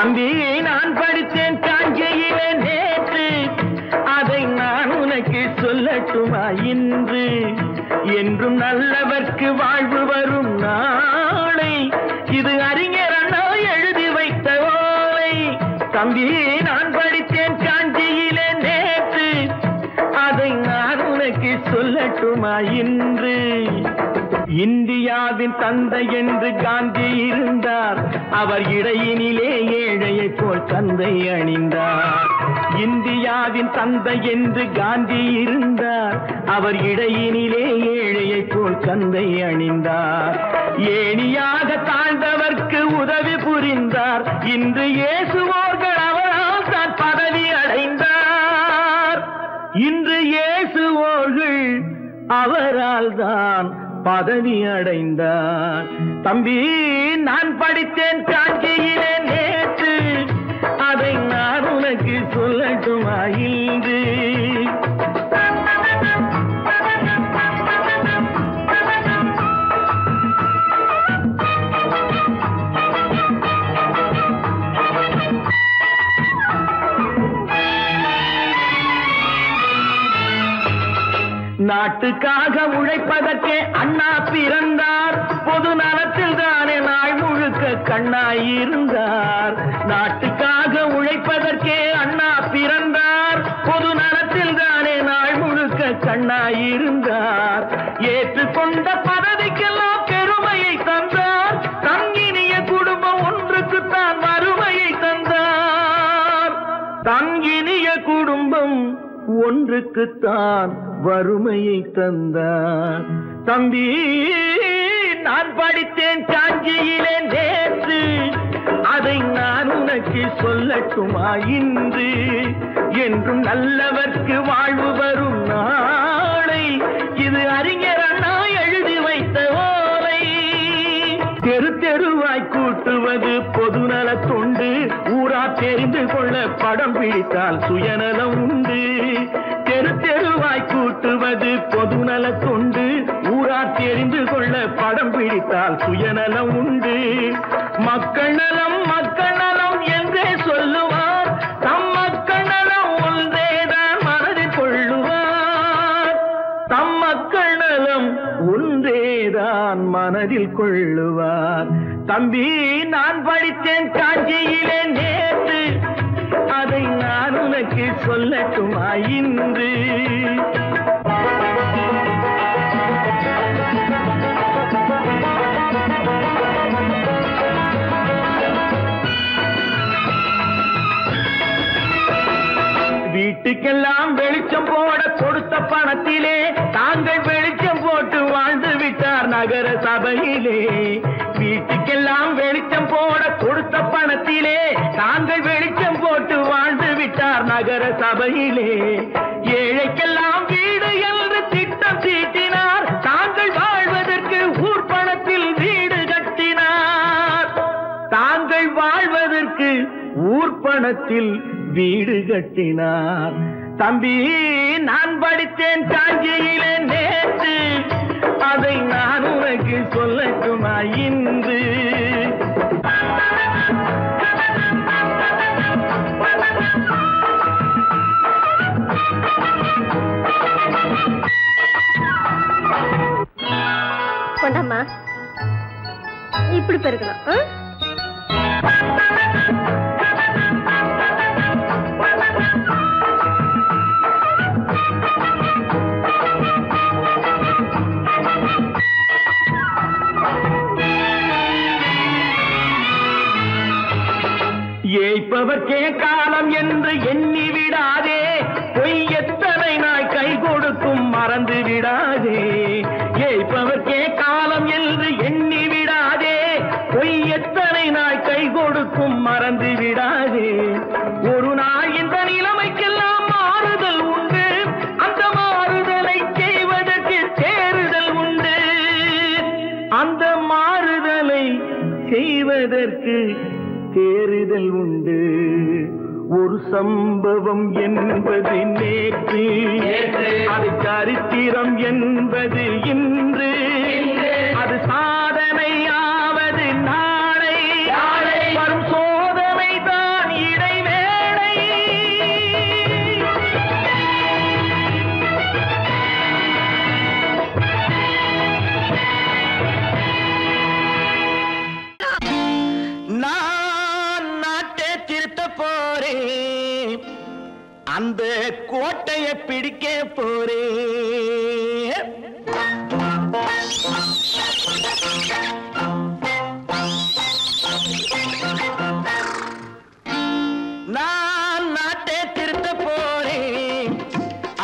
தம்பி நான் படித்தேன் காஞ்சியிலே நேற்று, அதை நான் உனக்கு சொல்லட்டுமா இன்று? என்றும் நல்லவர்க்கு வாழ்வு வரும் நாளை, இது அறிஞர் அண்ணா எழுதி வைத்த ஓலை. தம்பி நான் படித்தேன் காஞ்சியிலே நேற்று, அதை நான் உனக்கு சொல்லட்டுமா இன்று? இந்தியாவின் தந்தை என்று காந்தி இருந்தார், அவர் இடையினிலே ஏழையை போல் தந்தை அணிந்தார். இந்தியாவின் தந்தை என்று காந்தி இருந்தார், அவர் இடையினிலே ஏழையை போல் தந்தை அணிந்தார். ஏணியாக தாழ்ந்தவர்க்கு உதவி புரிந்தார், இன்று இயேசுவோர்கள் அவரால் தான் பதவி அடைந்தார். இன்று இயேசுவோர்கள் அவரால் தான் பதவி அடைந்தார். தம்பி நான் படித்தேன் காஞ்சியிலே நேற்று, அதை நான் உனக்கு சொல்லட்டுமா இன்று? நாட்டுக்காக உழைப்பதற்கே அண்ணா பிறந்தார், பொது நலத்தில் தானே நாள் முழுக்க கண்ணாயிருந்தார். நாட்டுக்காக உழைப்பதற்கே அண்ணா பிறந்தார், பொது நலத்தில் தானே நாள் முழுக்க கண்ணாயிருந்தார். ஏற்றுக்கொண்ட பதவிக்கெல்லாம் பெருமையை தந்தார், தங்கினிய குடும்பம் ஒன்றுக்குத்தான் வறுமையை தந்தார். தங்கினிய குடும்பம் ஒன்றுக்குத்தான் வறுமையை தந்தார். தம்பி நான் படித்தேன் காஞ்சியிலே நேற்று, அதை நான் உனக்கு சொல்லட்டுமா இன்று? என்றும் நல்லவர்க்கு வாழ்வு வரும் நாளை, இது அறிஞர் அண்ணா எழுதி வைத்த ஓலை. தெரு தெருவாய் கூட்டுவது பொதுநல தொண்டு, ஊரா தெரிந்து கொள்ள படம் பிடித்தால் சுயநலம் உண்டு. தெரு தெருவாய் கூட்டுவது பொதுநல தொண்டு, ஊரா தெரிந்து கொள்ள படம் பிடித்தால் சுயநலம் உண்டு. மக்கள் நலம் என்றே சொல்லுவார், தம் மக்கள் நலம் ஒன்றேதான் மனதில் கொள்ளுவார். தம் மக்கள் நலம் ஒன்றேதான் மனதில் கொள்ளுவார். தம்பி நான் படித்தேன் காஞ்சியிலே நேற்று, அதை நான் உனக்கு சொல்லட்டுமா இன்று? வீட்டுக்கெல்லாம் வெளிச்சம் போட கொடுத்த பணத்திலே தாங்கள் வெளிச்சம் போட்டு வாழ்ந்து விட்டார் நகர சபையிலே. வீட்டுக்கெல்லாம் வெளிச்சம் போட கொடுத்த பணத்திலே தாங்கள் வெளிச்சம் போட்டு வாழ்ந்து விட்டார் நகர சபையிலே. ஏழைக்கெல்லாம் வீடு என்று திட்டம் தீட்டினார், தாங்கள் வாழ்வதற்கு ஊர் பணத்தில் வீடு கட்டினார். தாங்கள் வாழ்வதற்கு ஊர் பணத்தில் வீடு கட்டினார். தம்பி நான் படித்தேன் காஞ்சியிலே நேற்று, அதை நான் உனக்கு சொல்லட்டுமா இன்று? கொண்டாமா இப்படி பெருக்கலாம். ஏய்ப்பவர்க்கே காலம் என்று எண்ணி விடாதே, பொய் எத்தனை நாய் கை கொடுக்கும் மறந்து விடாதே. ஏய்ப்பவர்க்கே காலம் என்று எண்ணி விடாதே, பொய் எத்தனை நாய் கை கொடுக்கும் மறந்து விடாதே. ஒரு நாள் இந்த நிலைமைக்கெல்லாம் மாறுதல் உண்டு, அந்த மாறுதலை செய்வதற்கு தேறுதல் உண்டு. அந்த மாறுதலை செய்வதற்கு தேறுதல் உண்டு. ஒரு சம்பவம் என்பது நேற்று, அது சரித்திரம் என்பது இன்று, அது சாதனையாவது நாளை. வரும் சோதனை தான் அந்த கோட்டையை பிடிக்க போறேன். நான் நாட்டை திருத்த போறேன்.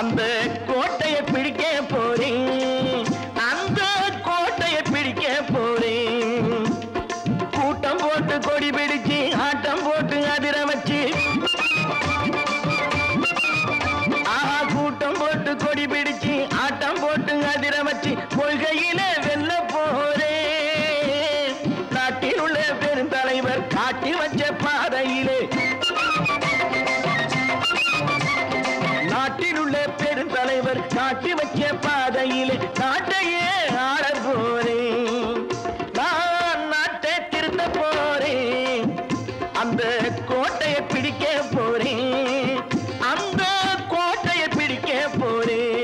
அந்த கோட்டையை பிடிக்க போறேன். அந்த கோட்டையை பிடிக்க போறேன். கூட்டம் போட்டு கொடி பிடிச்சு ஆட்டம் போட்டு அதிர வச்சு, கூட்டம் போட்டு கொடி பிடிச்சு ஆட்டம் போட்டு அதிர வச்சு கொள்கையில வெல்ல போறேன். நாட்டில் உள்ள பெருந்தலைவர் காட்டி வச்ச பாதையிலே, நாட்டில் உள்ள பெருந்தலைவர் காட்டி வச்ச பாதையிலே நாட்டையே ஆள போறேன். நான் நாட்டை திருத்த போறேன். அந்த கோட்டையை பிடிக்க போறேன். அந்த கோட்டையை பிடிக்க போறேன்.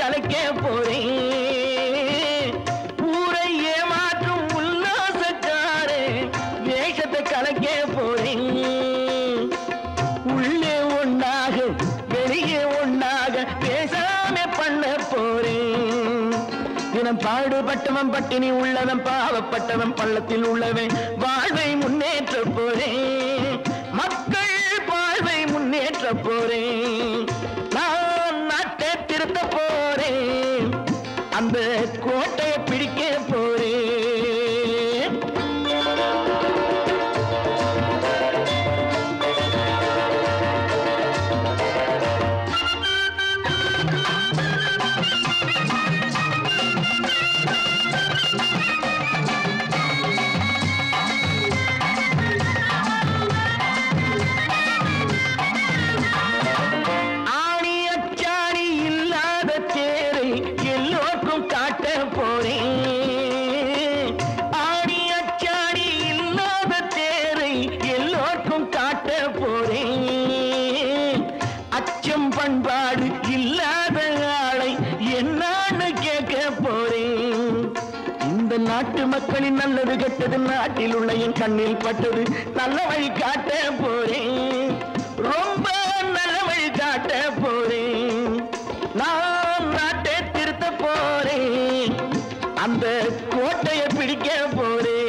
கலைக்க போறேன். ஊரை ஏமாற்றும் உல்லாசக்காரே வேஷத்தை கலைக்க போறேன். உள்ளே ஒன்னாக வெளியே ஒன்னாக பேசாம பண்ண போறேன். தினம் பாடுபட்டவன் பட்டினி உள்ளவன் பாவப்பட்டவன் பள்ளத்தில் உள்ளவன் வாழ்வை முன்னேற்ற போறேன். மக்கள் வாழ்வை முன்னேற்ற போறேன். நான் நாட்டை திருத்த போறேன். அந்த கோட்டையை பிடிக்க போறேன். பண்பாடு இல்லாத ஆளை என்னான்னு கேட்க போறேன். இந்த நாட்டு மக்களின் நல்லது கெட்டது நாட்டில் உள்ள என் கண்ணில் பட்டது. நல்ல வழி காட்ட போறேன். ரொம்ப நல்ல வழி காட்ட போறேன். நான் நாட்டை திருத்த போறேன். அந்த கோட்டையை பிடிக்க போறேன்.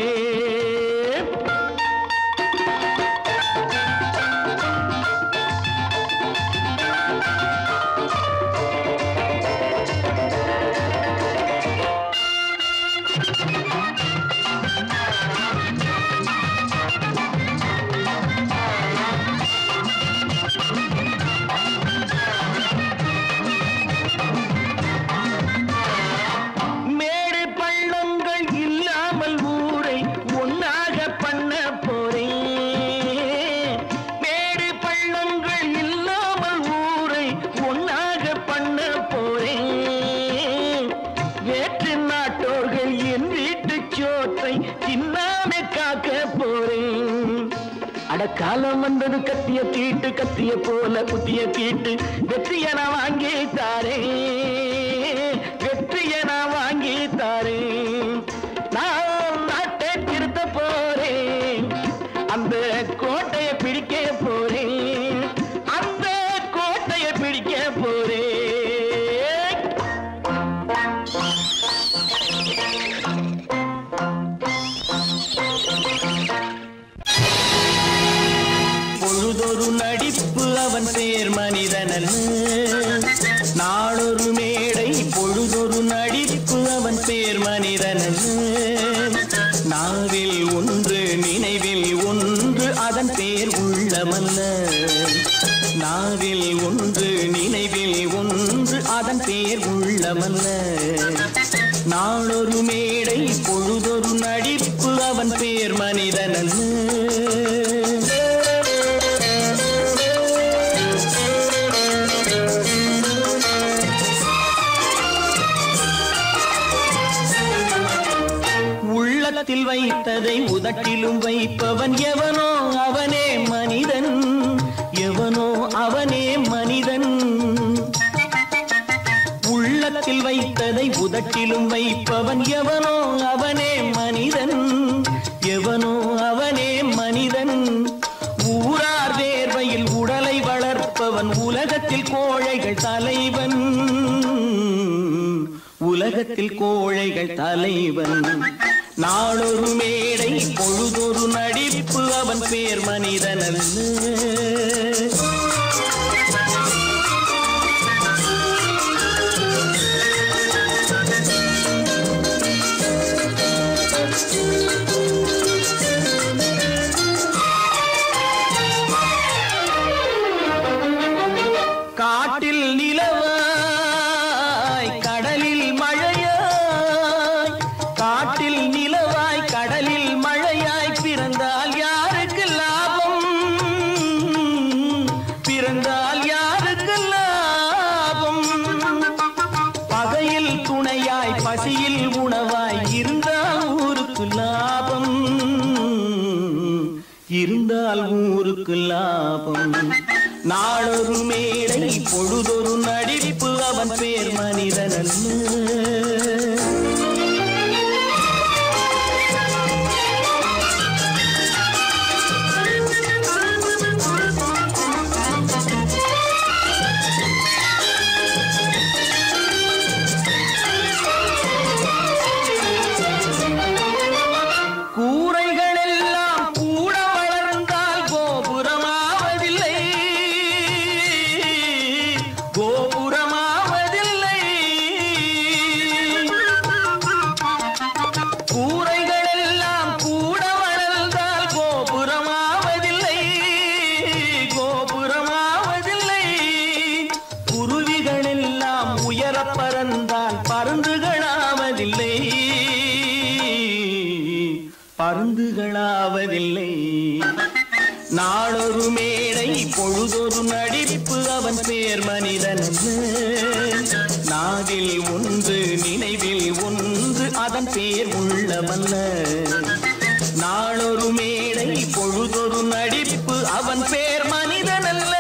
காலம் வந்தது கத்திய தீட்டு கத்திய போல புத்திய தீட்டு வெற்றிய நான் வாங்கி தாரேன். வெற்றிய நான் வாங்கி தாரேன். நான் நாட்டை திருத்த போறேன். அந்த கோட்டையை பிடிக்க போறேன். அந்த கோட்டையை பிடிக்க போறேன். பொழுதொரு நடிப்பு அவன் பேர் மனிதனன். நாளொரு மேடை பொழுதொரு நடிப்பு அவன் பேர் மனிதனன். நாவில் ஒன்று நினைவில் ஒன்று அதன் பேர் உள்ளமல்ல. நாவில் ஒன்று நினைவில் ஒன்று அதன் பேர் உள்ளமல்ல. நாளொரு மேடை பொழுதொரு நடிப்பு அவன் பேர் மனிதனன். வைத்ததை உதட்டிலும் வைப்பவன் எவனோ அவனே மனிதன், எவனோ அவனே மனிதன். உள்ளத்தில் வைத்ததை உதட்டிலும் வைப்பவன் எவனோ அவனே மனிதன், எவனோ அவனே மனிதன். ஊரார் வேர்வையில் உடலை வளர்ப்பவன் உலகத்தில் கோழைகள் தலைவன், உலகத்தில் கோழைகள் தலைவன். நாளொரு மேடை பொழுதொரு நடிப்பு அவன் பேர் மனிதன் அல்ல. காட்டில் நிலவாய் கடலில் மழையாய், காட்டில் நிலவாய் கடலில் மழையாய் பிறந்தால் யாருக்கு லாபம், பிறந்தால் யாருக்கு லாபம். பகையில் துணையாய் பசியில் உணவாய் இருந்தால் ஊருக்கு லாபம், இருந்தால் ஊருக்கு லாபம். நாளொரு மேடை பொழுதொரு நடிப்பு அவன் பேர் மனிதன் அல்ல. பருந்துகளாவதில்லை. நாளொரு மேடை பொழுதொரு நடிப்பு அவன் பேர் மனிதன். நாவில் ஒன்று நினைவில் ஒன்று அதன் பேர் உள்ளவல்ல. நாளொரு மேடை பொழுதொரு நடிப்பு அவன் பேர் மனிதன் அல்ல.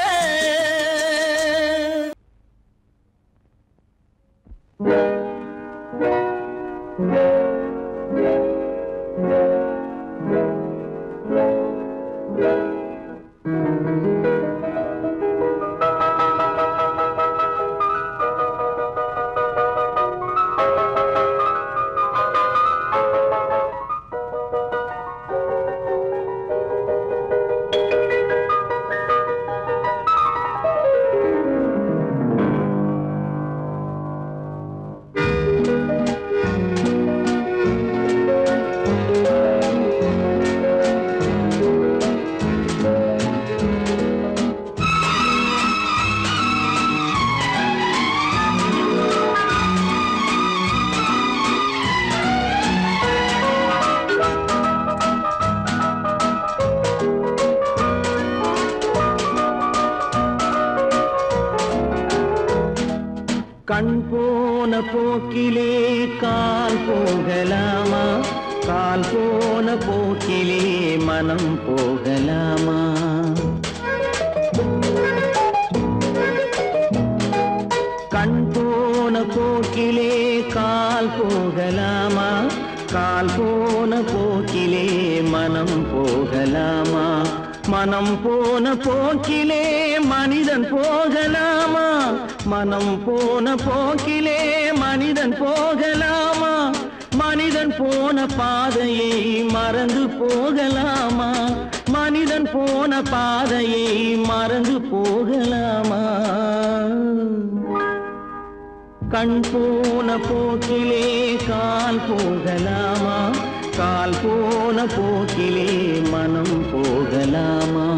கண் போன போக்கிலே கால் போகலாமா, கால் போன போக்கிலே மனம் போகலாமா. கண் போன போக்கிலே கால் போகலாமா, கால் போன போக்கிலே மனம் போகலாமா. மனம் போன போக்கிலே மனிதன் போகலாமா, மனம் போன போக்கிலே மனிதன் போகலாமா. மனிதன் போன பாதையை மறந்து போகலாமா, மனிதன் போன பாதையை மறந்து போகலாமா. கண் போன போக்கிலே கால் போகலாமா, கால் போன போக்கிலே மனம் போகலாமா.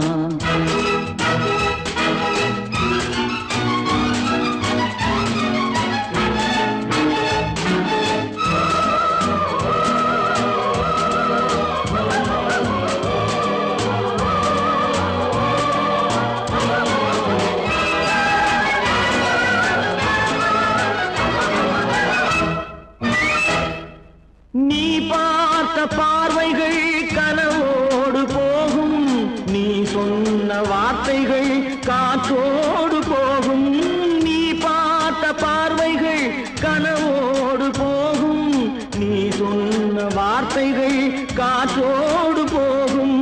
நீ பார்த்த பார்வை வார்த்தைகள் காற்றோடு போகும், நீ பார்த்த பார்வைகள் கனவோடு போகும். நீ சொன்ன வார்த்தைகள் காற்றோடு போகும்,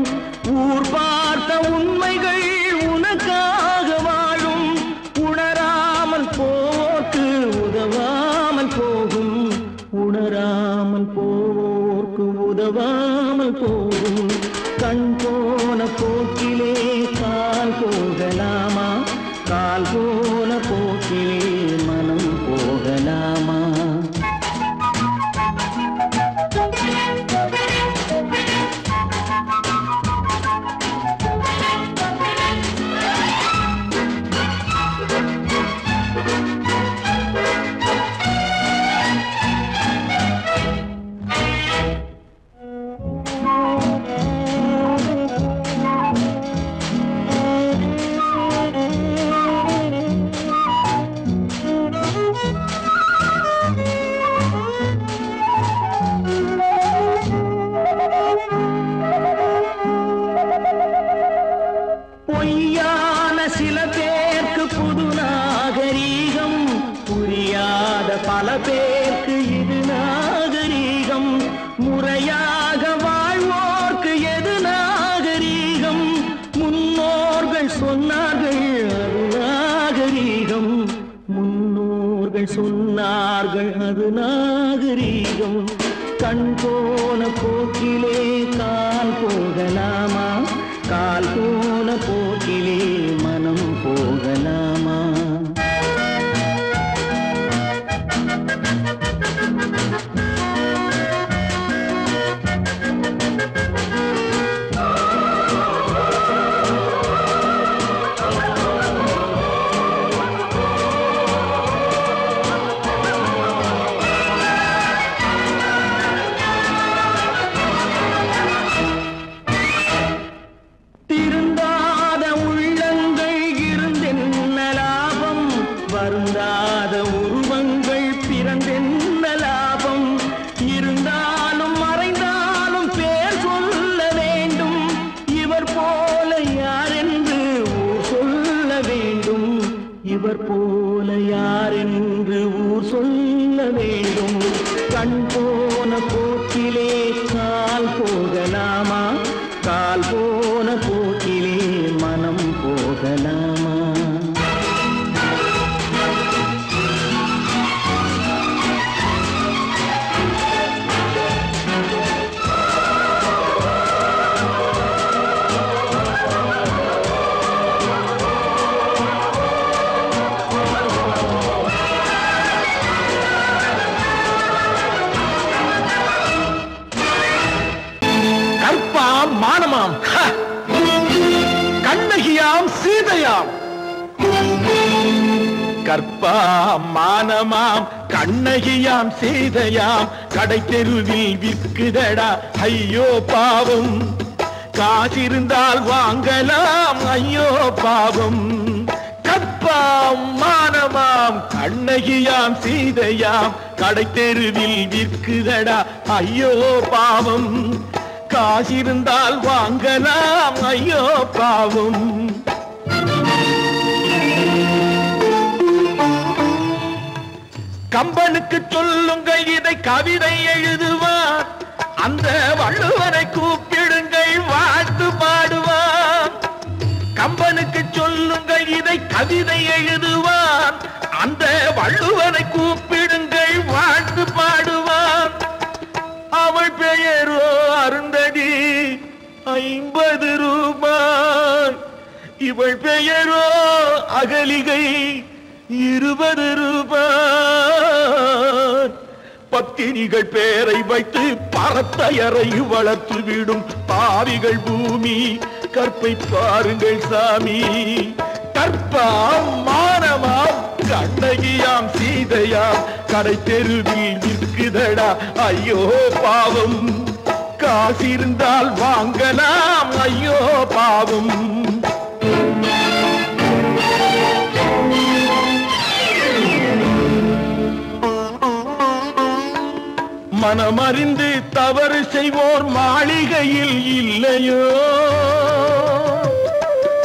ஊர் பார்த்த உண்மைகள் உனக்காக வாழும். உணராமல் போக்கு உதவாமல் போகும், உணராமல் போக்கு உதவாமல் போகும். கண் போன போக்கிலே கால் போகலாமா, கால் போன போக்கிலே மனம் போகலாமா? பொய்யான சில பேருக்கு புது நாகரீகம், புரியாத பல பேருக்கு இது நாகரீகம். முறையாக வாழ்வோர்க்கு எது நாகரீகம்? முன்னோர்கள் சொன்னார்கள் அது நாகரீகம், முன்னோர்கள் சொன்னார்கள் அது நாகரீகம். கண் போன போக்கிலே கால் போகலாமா, கால் போன போக்கிலே மனம் போகலாமா? திருந்தாத உள்ளங்கள் இருந்தென்ன லாபம், வருந்தாத உருவங்கள் பிறந்தென்ன லாபம்? இருந்தாலும் மறைந்தாலும் பேர் சொல்ல வேண்டும், இவர் போல யாரென்று ஊர் சொல்ல வேண்டும், இவர் போல யாரென்று ஊர் சொல்ல வேண்டும். கண் போன போக்கிலே கால் போகலாமா, கால் போன போக்கிலே மனம் போகலாமா? கற்பாம் மானமாம், கண்ணகியாம் சீதையாம். கற்பாம் மானமாம் கண்ணகியாம் சீதையாம், கடை தெருவில் விற்குதடா ஐயோ பாவம். காசிருந்தால் வாங்கலாம் ஐயோ பாவம். கற்பாம் மானமாம் கண்ணகியாம் சீதையாம், கடை தெருவில் விற்குதடா ஐயோ பாவம். காசிருந்தால் வாங்கலாம் ஐயோ பாவம். கம்பனுக்கு சொல்லுங்கள் இதை கவிதை எழுதுவார், அந்த வள்ளுவரை கூப்பிடுங்கள் வாழ்த்து பாடுவார். கம்பனுக்கு சொல்லுங்கள் இதை கவிதை எழுதுவார், அந்த வள்ளுவரை கூப்பிடுங்கள் வாழ்த்து பாடுவார். அவள் பெயரோ அருந்ததி 50 ரூபாய், இவள் பெயரோ அகலிகை 20 ரூபாய். பத்தினிகள் பேரை வைத்து பரத்தையரை வளர்த்து விடும் பாவிகள் பூமி, கற்பை பாருங்கள் சாமி. கற்பாம் மானமாம் கண்ணகியாம் சீதையாம், கடை தெருவில் விற்குதடா ஐயோ பாவம். காசிருந்தால் வாங்கலாம் ஐயோ பாவம். மனமறிந்து தவறு செய்வோர் மாளிகையில் இல்லையோ,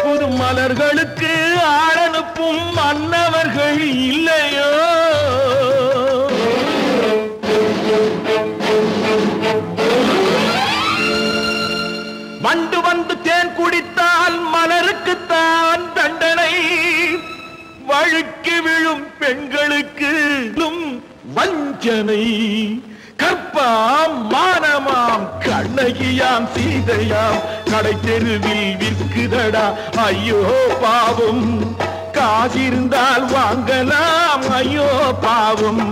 புது மலர்களுக்கு ஆளனுப்பும் மன்னவர்கள் இல்லையோ? வண்டு வந்து தேன் குடித்தால் மலருக்குத்தான் தண்டனை. வழுக்கி விழும் பெண்களுக்கு வஞ்சனை. கற்பாம் மானமாம் கண்ணகியாம் சீதையாம் கடை தெருவில் விற்குதடா ஐயோ பாவம். காசிருந்தால் வாங்கலாம் ஐயோ பாவம்.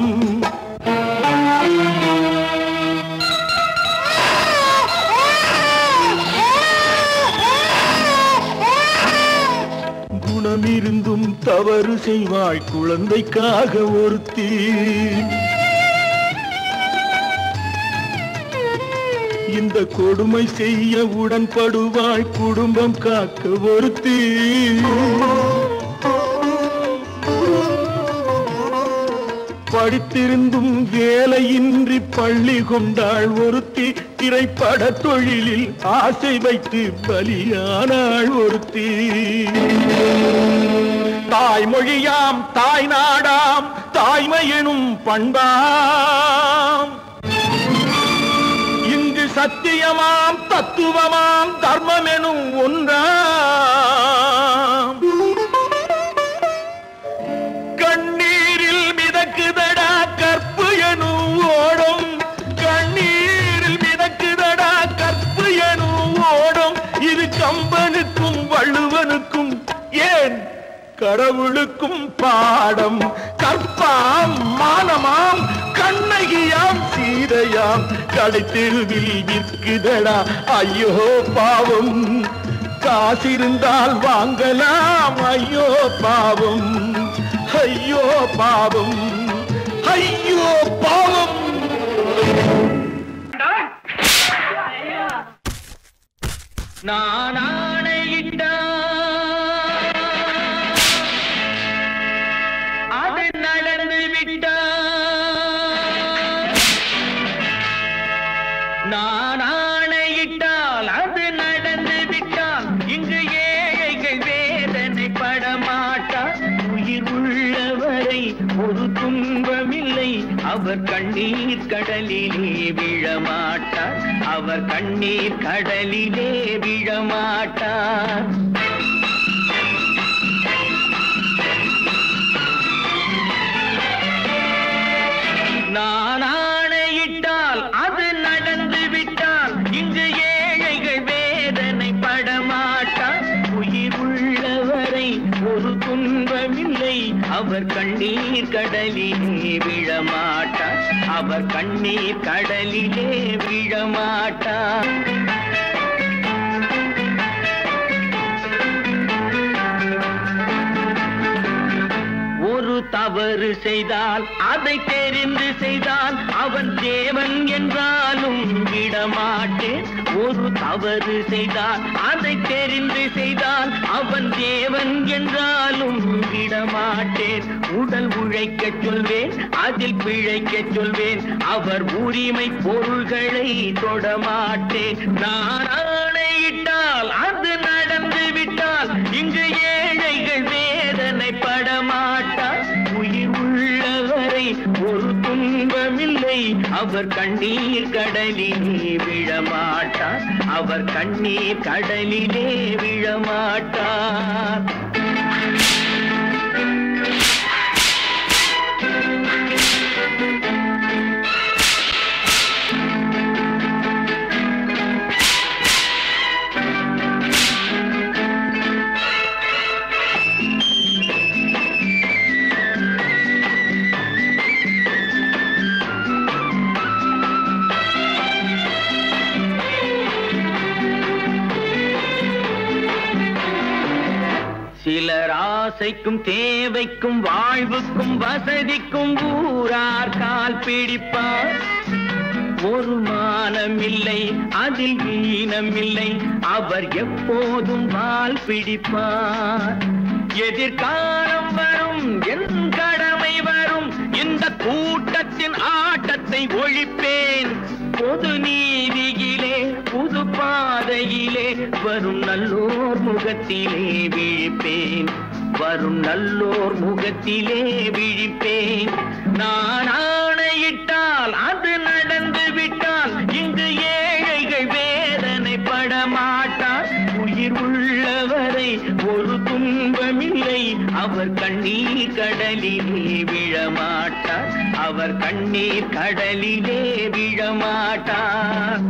குணமிருந்தும் தவறு செய்வாய் குழந்தைக்காக ஒருத்தி. இந்த கொடுமை செய்ய உடன்படுவாய் குடும்பம் காக்க ஒருத்தி. படித்திருந்தும் வேலையின்றி பள்ளி கொண்டாள் ஒருத்தி. திரைப்பட தொழிலில் ஆசை வைத்து பலியானாள் ஒருத்தி. தாய்மொழியாம் தாய் நாடாம் தாய்மையெனும் பண்பாம். இங்கு சத்தியமாம் தத்துவமாம் தர்மமெனும் ஒன்றாம். கண்ணீரில் மிதக்குதடா கற்பு எனும் ஓடும். கண்ணீரில் மிதக்குதடா கற்பு எனும் ஓடும். இது கம்பனுக்கும் வள்ளுவனுக்கும் ஏன் கடவுளுக்கும் பாடம். கற்பாம் மானமாம் கண்ணகியாம் சீதையாம் கடை தெருவில் விற்குதடா ஐயோ பாவம். காசிருந்தால் வாங்கலாம் ஐயோ பாவம். ஐயோ பாவம் ஐயோ பாவம். நான் ஆணையிட்டான் அது நடந்து விட்டான். நான் ஆணையிட்டால் அது நடந்து விட்டால் இங்கு ஏழைகள் வேதனை படமாட்டார். உயிர் உள்ளவரை ஒரு துன்பமில்லை. அவர் கண்ணீர் கடலிலே விழமாட்டார். அவர் கண்ணீர் கடலிலே விழமாட்டார். நான் ஆணையிட்டால் அது நடந்து விட்டால் இங்கு ஏழைகள் வேதனை படமாட்டார். உயிர் உள்ளவரை ஒரு துன்பமில்லை. அவர் கண்ணீர் கடலிலே விழமாட்டார். அவர் கண்ணீர் கடலிலே விழமாட்டார். ஒரு தவறு செய்தால் அதை தெரிந்து செய்தால் அவன் தேவன் என்றாலும் விடமாட்டேன். ஒரு தவறு செய்தால் அதை தெரிந்து செய்தால் அவன் தேவன் என்றாலும் விடமாட்டேன். உடல் உழைக்க சொல்வேன் அதில் பிழைக்க சொல்வேன். அவர் உரிமை பொருள்களை தொடமாட்டேன். நான் ஆணையிட்டால் அது நடந்து விட்டால் இங்கு ஏழைகள் வேதனை படமாட்டார். உயிர் உள்ளவரை ஒரு துன்பமில்லை. அவர் கண்ணீர் கடலிலே விழமாட்டார். அவர் கண்ணீர் கடலிலே விழமாட்டார். சிலர் ஆசைக்கும் தேவைக்கும் வாழ்வுக்கும் வசதிக்கும் ஊரார் கால் பிடிப்பார். ஒரு மானமில்லை அதில் ஈனமில்லை. அவர் எப்போதும் வால் பிடிப்பார். எதிர்காலம் வரும் என் கடமை வரும் இந்த கூட்டத்தின் ஆட்டத்தை ஒழிப்பேன். பொது நீதியிலே புது பாதையிலே வரும் நல்லோர் முகத்திலே விழிப்பேன். வரும் நல்லோர் முகத்திலே விழிப்பேன். நான் ஆணையிட்டால் அது நடந்து விட்டால் இங்கு ஏழைகள் வேதனைப்பட மாட்டார். உயிர் உள்ளவரை ஒரு துன்பமில்லை. அவர் கண்ணீர் கடலிலே விழமாட்டார். அவர் கண்ணீர் கடலிலே விழமாட்டார்.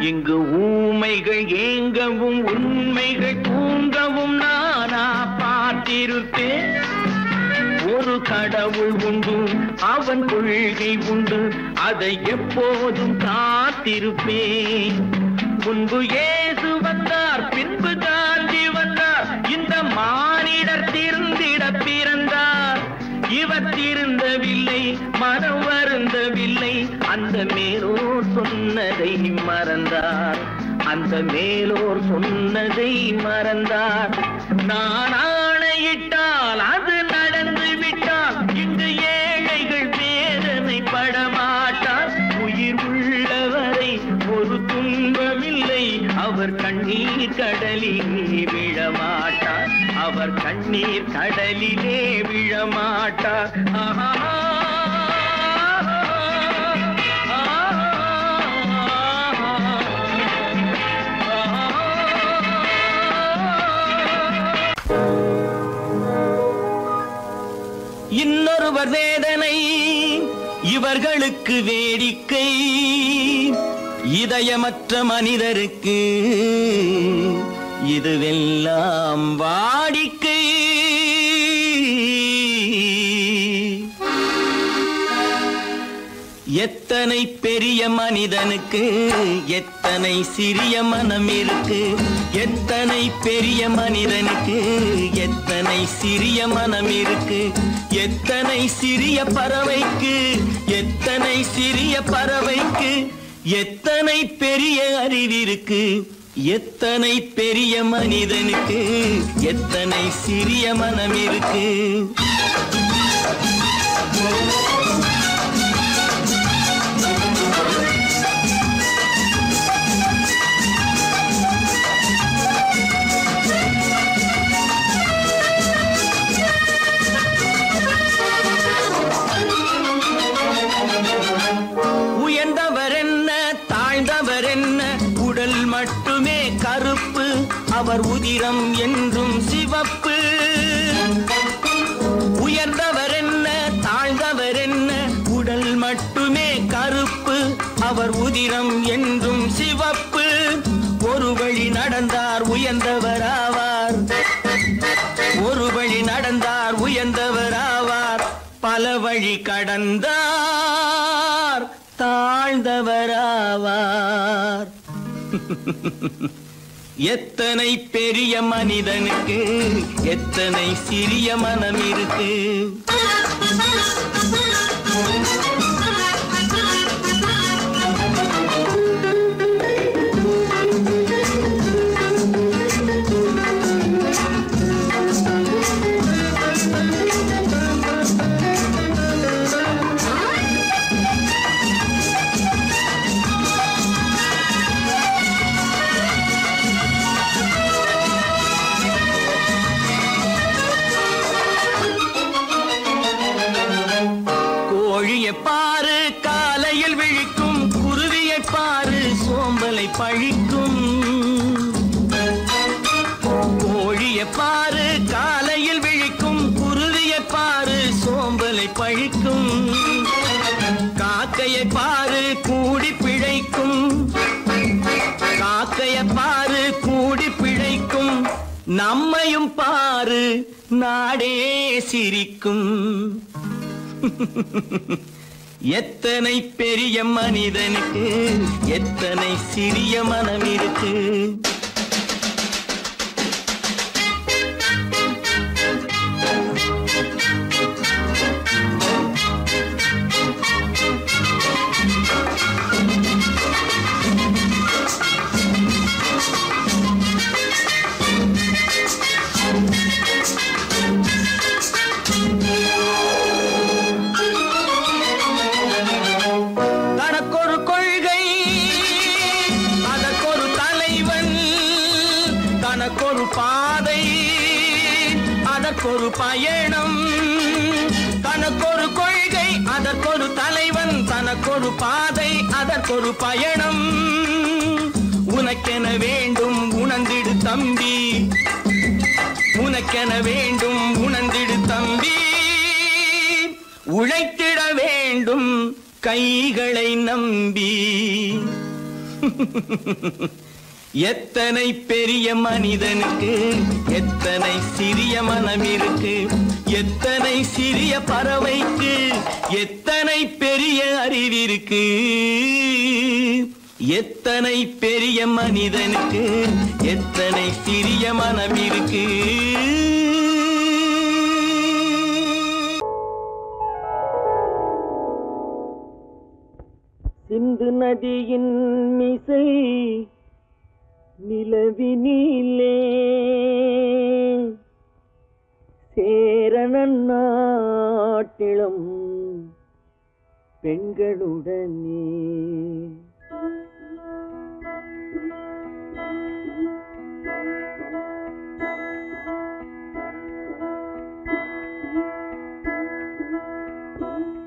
இங்கு ஊமைகள் ஏங்கவும் உண்மைகள் தூங்கவும் நானா பார்த்திருப்பேன். ஒரு கடவுள் உண்டு, அவன் கொள்கை உண்டு, அதை எப்போதும் காத்திருப்பேன். முன்பு இயேசு வந்தார், பின்பு காந்தி வந்தார், இந்த மானிடர் திருந்திட பிறந்தார். இவர் திருந்தவில்லை, மனம் வருந்தவில்லை, அந்த மேலோர் சொன்னதை மறந்தார். அந்த மேலோர் சொன்னதை மறந்தார். நான் ஆணையிட்டால் அது நடந்து விட்டால் இங்கு ஏழைகள் வேதனைப்பட மாட்டார். உயிர் உள்ளவரை ஒரு துன்பமில்லை. அவர் கண்ணீர் கடலிலே விழமாட்டார். அவர் கண்ணீர் கடலிலே விழமாட்டார். ஆஹா. இன்னொருவர் வேதனை இவர்களுக்கு வேடிக்கை. இதயமற்ற மனிதருக்கு இதுவெல்லாம் வாடிக்கை. எத்தனை பெரிய மனிதனுக்கு எத்தனை சிறிய மனம் இருக்கு. எத்தனை பெரிய மனிதனுக்கு எத்தனை சிறிய மனம் இருக்கு. எத்தனை சிறிய பறவைக்கு எத்தனை சிறிய பறவைக்கு எத்தனை பெரிய அறிவிருக்கு. எத்தனை பெரிய மனிதனுக்கு எத்தனை சிறிய மனம் இருக்கு. உயர்ந்தவர் என்ன தாழ்ந்தவர் என்ன, உடல் மட்டுமே கருப்பு, அவர் உதிரம் என்றும் சிவப்பு. உயர்ந்தவர் என்ன தாழ்ந்தவர் என்ன, உடல் மட்டுமே கருப்பு, அவர் உதிரம் என்றும் சிவப்பு. ஒரு வழி நடந்தார் உயர்ந்தவராவார். ஒரு வழி நடந்தார் உயர்ந்தவராவார். பல வழி கடந்தார் தாழ்ந்தவராவார். எத்தனை பெரிய மனிதனுக்கு எத்தனை சிறிய மனம் இருக்கு. கோழியை பாரு காலையில் விழிக்கும், குருவியை பாரு சோம்பலை பழிக்கும். கோழியை பாரு காலையில் விழிக்கும், குருவியை பாரு சோம்பலை பழிக்கும். காக்கையை பாரு கூடி பிழைக்கும். காக்கையை பாரு கூடி பிழைக்கும். நம்மையும் பாரு நாடே சிரிக்கும். எத்தனை பெரிய மனிதனுக்கு எத்தனை சிறிய மனம் இருக்கு. அதற்கொரு பயணம், தனக்கொரு கொள்கை அதற்கொரு தலைவன், தனக்கொரு பாதை அதற்கொரு பயணம். உனக்கென வேண்டும் உணர்ந்திடு தம்பி, உனக்கென வேண்டும் உணர்ந்திடு தம்பி. உழைத்திட வேண்டும் கைகளை நம்பி. எத்தனை பெரிய மனிதனுக்கு எத்தனை சிறிய மனம் இருக்கு, எத்தனை சிறிய பறவைக்கு எத்தனை பெரிய அறிவிருக்கு. எத்தனை பெரிய மனிதனுக்கு எத்தனை சிறிய மனம் இருக்கு. சிந்து நதியின் மிசை நிலவினிலே சேரணன் நாட்டிலும் பெண்களுடனே.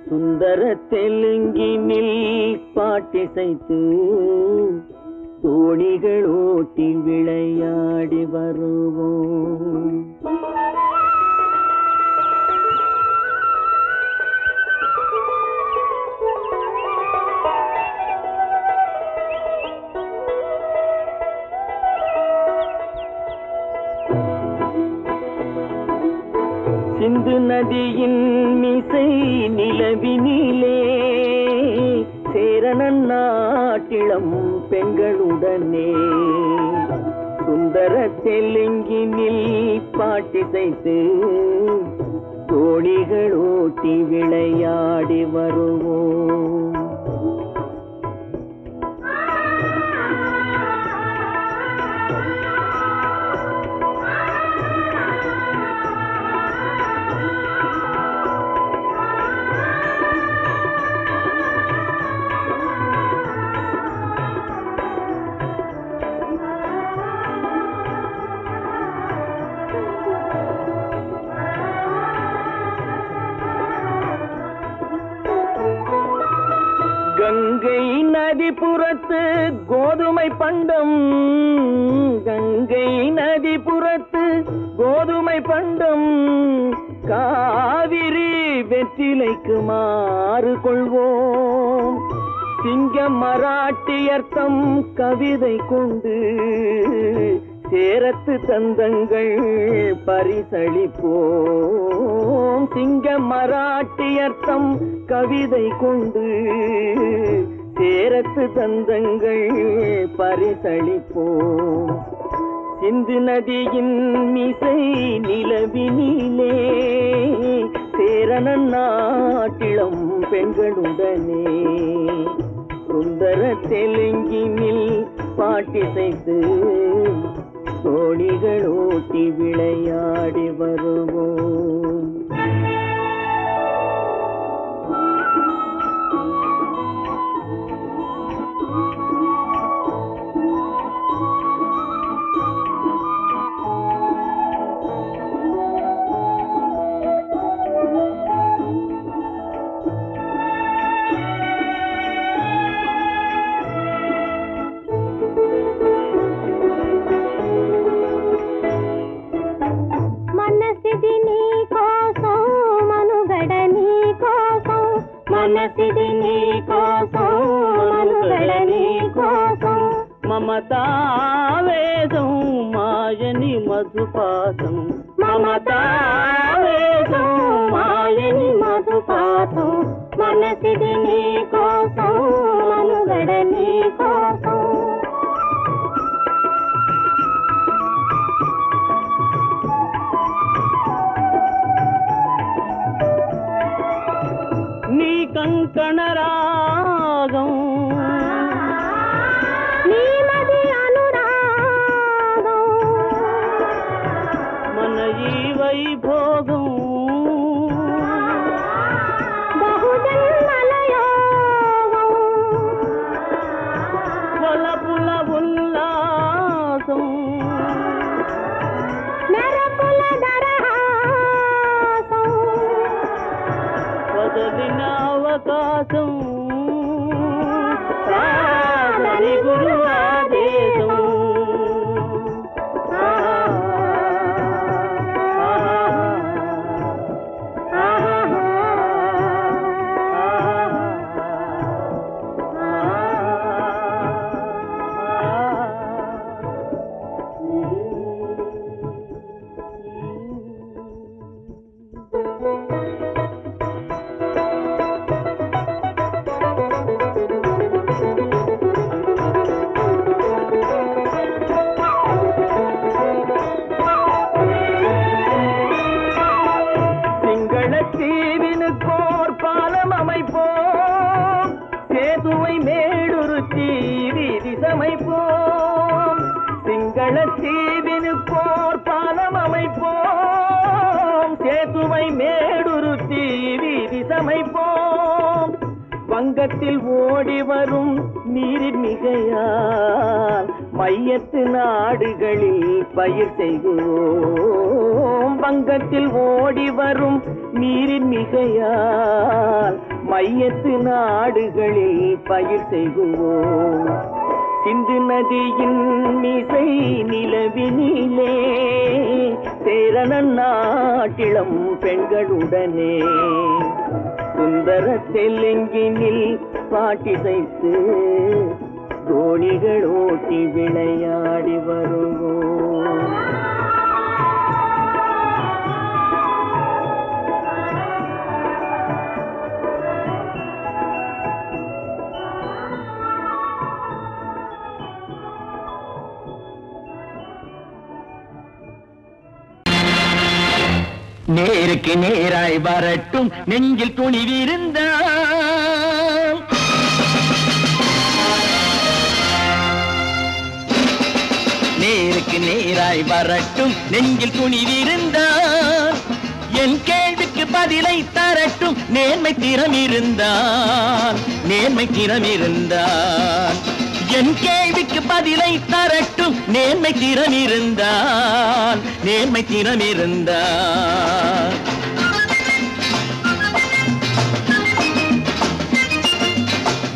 சுந்தர தெலுங்கினில் பாட்டிசைத்து தோணிகள் ஓட்டி விளையாடி வருவோம். சிந்து நதியின் மிசை நிலவினிலே சேரணன் நாட்டிளம் பெண்களுடனே. சுந்தர தெலுங்கினில் பாட்டிசைத்து தோணிகள் ஓட்டி விளையாடி வருவோம். கங்கை நதிபுறத்து கோதுமை பண்டம், கங்கை நதிபுறத்து கோதுமை பண்டம், காவிரி வெற்றிலைக்கு மாறு கொள்வோம். சிங்க மராட்டியர்த்தம் கவிதை கொண்டு சேரத்து தந்தங்கள் பரிசளிப்போம். சிங்க மராட்டியர்த்தம் கவிதை கொண்டு சேரத்து தந்தங்கள் பரிசளிப்போம். சிந்து நதியின் மிசை நிலவினிலே சேரணன் நாட்டிளம் பெண்களுடனே. சுந்தர தெலுங்கினில் பாட்டிசைத்து தோணிகள் ஓட்டி விளையாடி வருவோம். మనసిది నీ కోసం మనుగడ నీ కోసం మమతావేదం మాయని మధుపాసం మమతావేదం మాయని మధుపాసం మనసిది నీ కోసం మనుగడ నీ కోసం కంకణ రాగం నీమది అనురాగం మన ఈ వైభోగం బహుజన్మల యోగం వలపుల ఉల్లాసం మెరపుల దరహాసం ஆகாசம் சாதனை குரு ஆதேசம் வங்கத்தில் ஓடி வரும் நீரின் மிகையால் மையத்து நாடுகளில் பயிர் செய்கிறோம். வங்கத்தில் ஓடி வரும் நீரின் மிகையால் மையத்து நாடுகளில் பயிர் செய்கிறோம். சிந்து நதியின் மிசை நிலவினிலே சேரணன் நாட்டிளம் பெண்களுடனே சுந்தர தெலுங்கினில் பாட்டிசைத்து தோணிகள் ஓட்டி விளையாடி வருவோம். நேருக்கு நேராய் வரட்டும் நெஞ்சில் துணிவிருந்தால், நேருக்கு நேராய் வரட்டும் நெஞ்சில் துணிவிருந்தால், என் கேள்விக்கு பதிலை தரட்டும் நேர்மை திறம் இருந்தால், நேர்மை திறம் இருந்தால். என் கேள்விக்கு பதிலை தரட்டும் நேர்மை திறம் இருந்தால், நேர்மை திறம் இருந்தால்.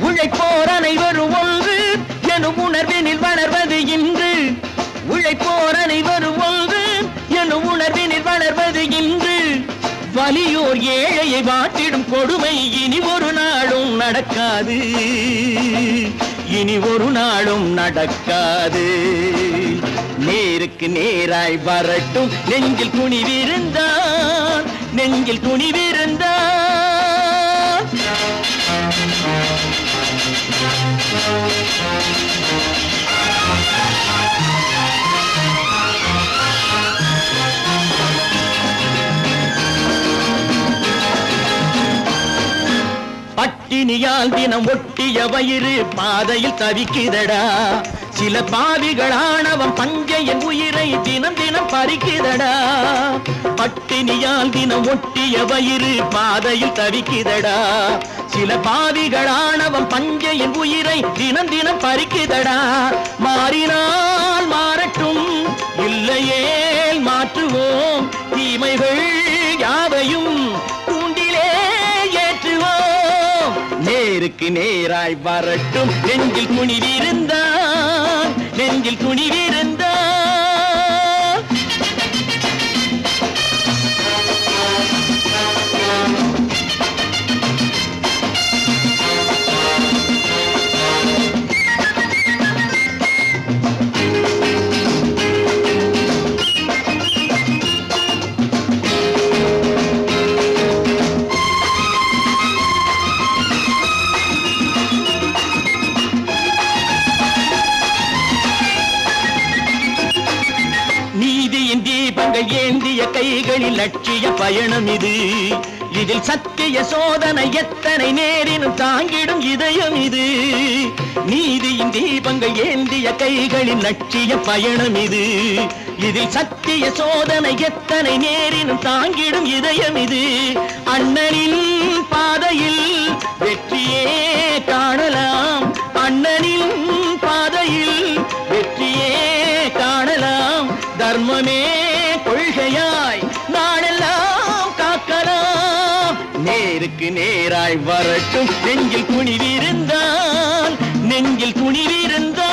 உழைப்போர் அனைவரும் ஒன்று எனும் உணர்வினில் வளர்வது இன்று, உழைப்போர் அனைவரும் ஒன்று எனும் உணர்வினில் வளர்வது இன்று. வலியோர் ஏழையை வாட்டிடும் கொடுமை இனி ஒரு நாளும் நடக்காது, இனி ஒரு நாளும் நடக்காது. நேருக்கு நேராய் வரட்டும் நெஞ்சில் துணிவிருந்தால், நெஞ்சில் துணிவிருந்தால். பட்டினியால் தினம் ஒட்டிய வயிறு பாதையில் தவிக்குதடா, சில பாவிகளானவன் பஞ்சையின் உயிரை தினம் தினம் பறிக்குதடா. பட்டினியால் தினம் ஒட்டிய வயிறு பாதையில் தவிக்குதடா, சில பாவிகளானவன் பஞ்சையின் உயிரை தினம் தினம் பறிக்குதடா. மாறினால் மாறட்டும் இல்லையேல் மாற்றுவோம், தீமைகள் யாவையும் தூண்டிலே ஏற்றுவோம். நேருக்கு நேராய் வரட்டும் நெஞ்சில் துணிவிருந்தால், நெஞ்சில் துணிவிருந்தால். ஏந்திய கைகளில் லட்சிய பயணம் இது, இதில் சத்திய சோதனை எத்தனை நேரினும் தாங்கிடும் இதயம் இது. நீதியின் தீபங்கள் ஏந்திய கைகளில் லட்சிய பயணம் இது, இதில் சத்திய சோதனை எத்தனை நேரினும் தாங்கிடும் இதயம் இது. அண்ணனின் பாதையில் வெற்றியே காணலாம், அண்ணனின் பாதையில் வெற்றியே காணலாம். தர்மமே கொள்கையாய் நாடெல்லாம் காக்கலாம். நேருக்கு நேராய் வரட்டும் நெஞ்சில் துணிவிருந்தால் நெஞ்சில் துணிவிருந்தால்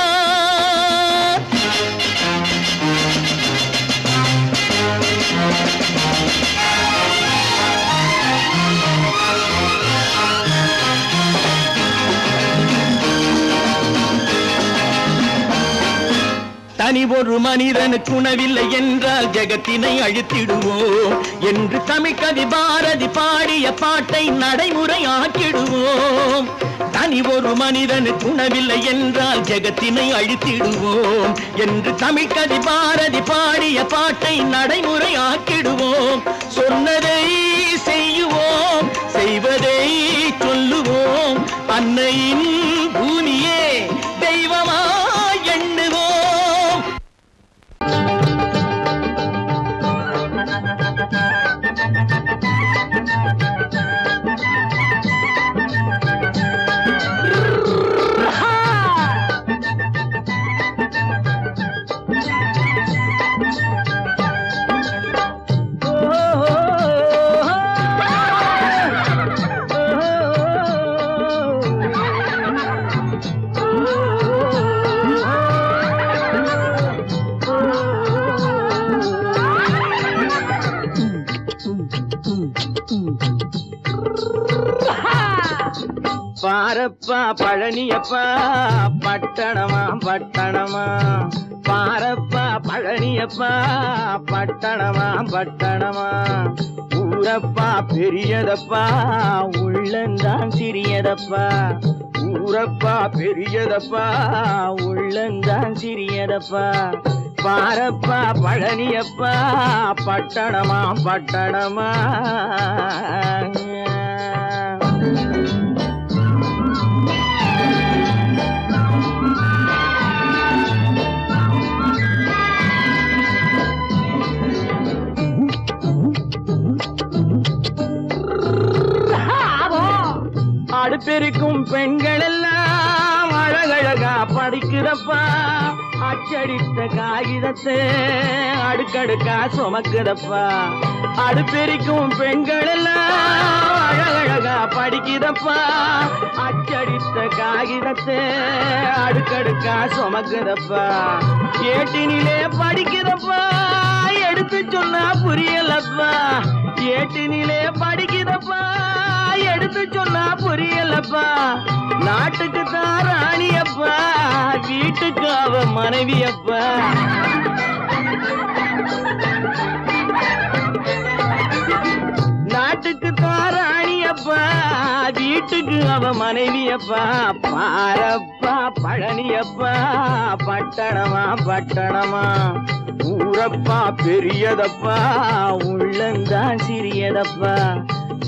தனி ஒரு மனிதனுக்கு உணவில்லை என்றால் ஜெகத்தினை அழித்திடுவோம் என்று தமிழ் கவி பாரதி பாடிய பாட்டை நடைமுறையாக்கிடுவோம். தனி ஒரு மனிதனுக்கு உணவில்லை என்றால் ஜெகத்தினை அழித்திடுவோம் என்று தமிழ் கவி பாரதி பாடிய பாட்டை நடைமுறையாக்கிடுவோம். சொன்னதை செய்யுவோம், செய்வதை சொல்லுவோம். அன்னையின் பூமியே தெய்வமா எண்ணுவோம். பாரப்பா பழனியப்பா பட்டணமா பட்டணமா பாரப்பா பழனியப்பா பட்டணமா பட்டணமா ஊரப்பா பெரியதப்பா உள்ளந்தான் சிறியதப்பா ஊரப்பா பெரியதப்பா உள்ளந்தான் சிறியதப்பா பாரப்பா பழனியப்பா பட்டணமா பட்டணமா அடுப்பெருக்கும் பெண்கள் எல்லாம் அழகழகா படிக்கிறப்பா அச்சடித்த காகிதத்தை அடுக்கடுக்கா சுமக்குதப்பா அடுப்பெருக்கும் பெண்கள் எல்லாம் அழகழகா படிக்கிறப்பா அச்சடித்த காகிதத்தை அடுக்கடுக்கா சுமக்குதப்பா ஏட்டினிலே படிக்கிறப்பா எடுத்து சொன்னா புரியலப்பா ஏட்டினிலே படிக்கிறப்பா எடுத்து சொன்னா புரியலப்பா நாட்டுக்கு தான் ராணியப்பா வீட்டுக்கு அவ மனைவியப்பா நாட்டுக்கு தான் ராணியப்பா வீட்டுக்கு அவ மனைவியப்பா பாரப்பா பழனியப்பா பட்டணமா பட்டணமா ஊரப்பா பெரியதப்பா உள்ளந்தான் சிறியதப்பா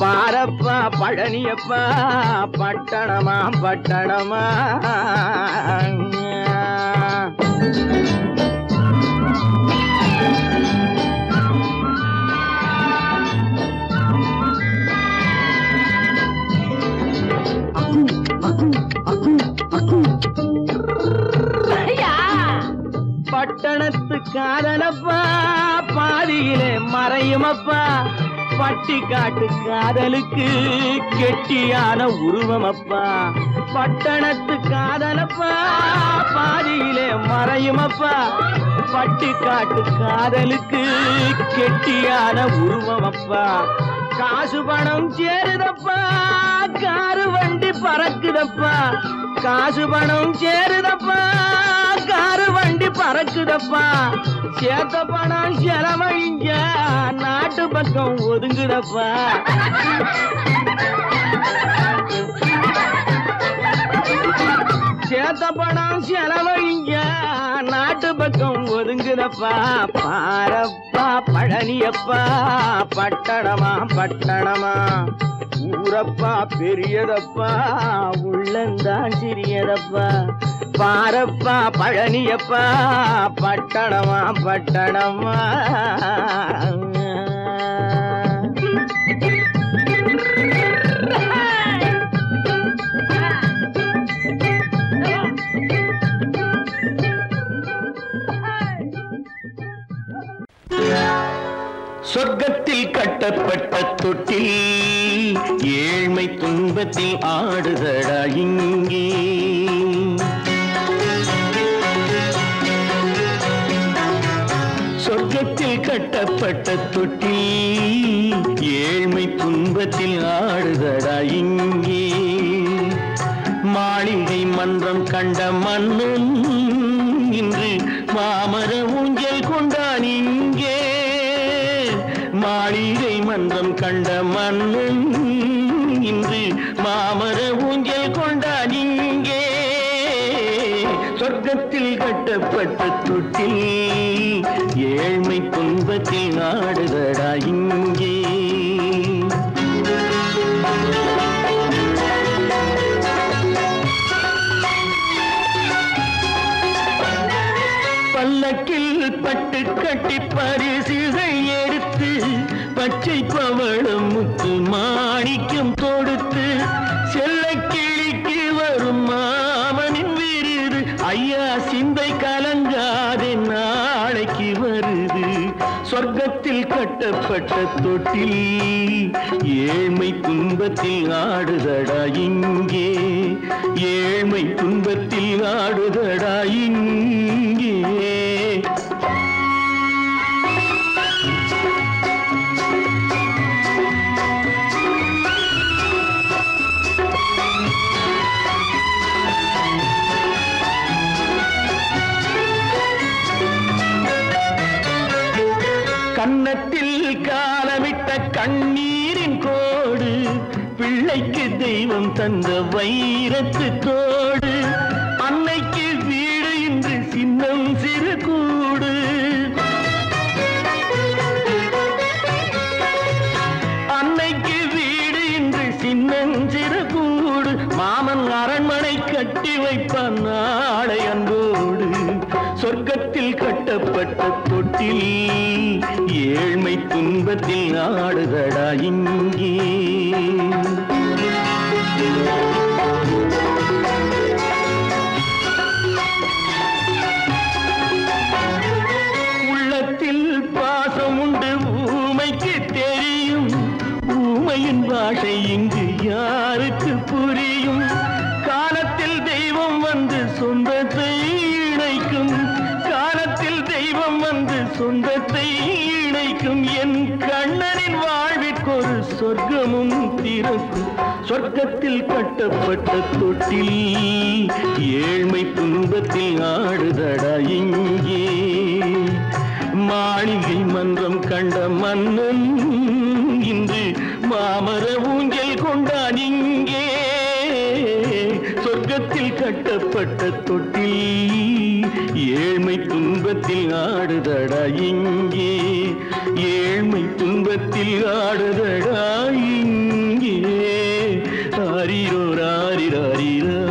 பாரப்பா பழனியப்பா பட்டணமா பட்டணமா பட்டணத்து காதலப்பா பாதியிலே மறையுமப்பா பட்டி காட்டு காதலுக்கு கெட்டியான உருவமப்பா பட்டணத்து காதலப்பா பாதியிலே மறையுமப்பா பட்டி காட்டு காதலுக்கு கெட்டியான உருவமப்பா காசு பணம் சேருதப்பா காரு வண்டி பறக்குதப்பா காசு பணம் சேருதப்பா காரு வண்டி பறக்குதப்பா சேத்த பணம் செலவழிஞ்ச நாட்டு பக்கம் ஒதுங்குதப்பா சேத்த பணம் செலவழிஞ்ச நாட்டு பக்கம் ஒதுங்குதப்பா பாரப்பா பழனியப்பா பட்டணமா பட்டணமா ஊரப்பா பெரியதப்பா உள்ளந்தான் சிறியதப்பா பாரப்பா பழனியப்பா பட்டணமா பட்டணமா சொர்க்கத்தில் கட்டப்பட்ட தொட்டில் ஏழ்மை துன்பத்தில் ஆடுதடா இங்கே. சொர்க்கத்தில் கட்டப்பட்ட தொட்டில் ஏழ்மை துன்பத்தில் ஆடுதடா இங்கே. மாளிகை மன்றம் கண்ட மன்னன் இன்று மாமர ஊஞ்சல் கொண்டான் இங்கே. மாளிகை மன்றம் கண்ட மன்னன் இன்று மாமர ஊஞ்சல் கொண்டான் இங்கே. சொர்க்கத்தில் கட்டப்பட்ட தொட்டில் ஏழ்மை துன்பத்தில் ஆடுதடா இங்கே. பல்லக்கில் பட்டு கட்டி பரிசுகள் எடுத்து பச்சை பவளம் முத்து மாணிக்கம் தொடுத்து செல்ல கிளிக்கு வரும் மாமனின் விருது. ஐயா சிந்தை கலங்காதே நாளைக்கு வருது. சொர்க்கத்தில் கட்டப்பட்ட தொட்டில் ஏழ்மை துன்பத்தில் ஆடுதடா இங்கே. ஏழ்மை துன்பத்தில் ஆடுதடா இங்கே. கன்னத்தில் காலமிட்ட கண்ணீரின் கோடு பிள்ளைக்கு தெய்வம் தந்த வைரத்து தோடு. அன்னைக்கு வீடு இன்று சின்னம் சிறு கூடு. அன்னைக்கு வீடு இன்று சின்னம் சிறு கூடு. மாமன் அரண்மனை கட்டி வைப்பான் நாளை அன்போடு. சொர்க்கத்தில் கட்டப்பட்ட தொட்டில் ஏழ்மை துன்பத்தில் ஆடுதடா இங்கே. உள்ளத்தில் பாசம் உண்டு ஊமைக்கு தெரியும். ஊமையின் பாஷை இங்கு யாருக்கு புரியும்? காலத்தில் தெய்வம் வந்து சொந்தத்தை இணைக்கும். காலத்தில் தெய்வம் வந்து சொந்தத்தை இணைக்கும். என் கண்ணனின் வாழ்விற்கொரு சொர்க்கமும் திறக்கும். சொர்க்கத்தில் கட்டப்பட்ட தொட்டில் ஏழ்மை துன்பத்தில் ஆடுதடா இங்கே. மாளிகை மன்றம் கண்ட மன்னன் இன்று மாமர ஊஞ்சல் கொண்டான் இங்கே. சொர்க்கத்தில் கட்டப்பட்ட தொட்டில் ஏழ்மை துன்பத்தில் ஆடுதடா இங்கே. ஏழ்மை துன்பத்தில் ஆடுதடா இங்கே. ஆரிரோ ராரிராரிரா.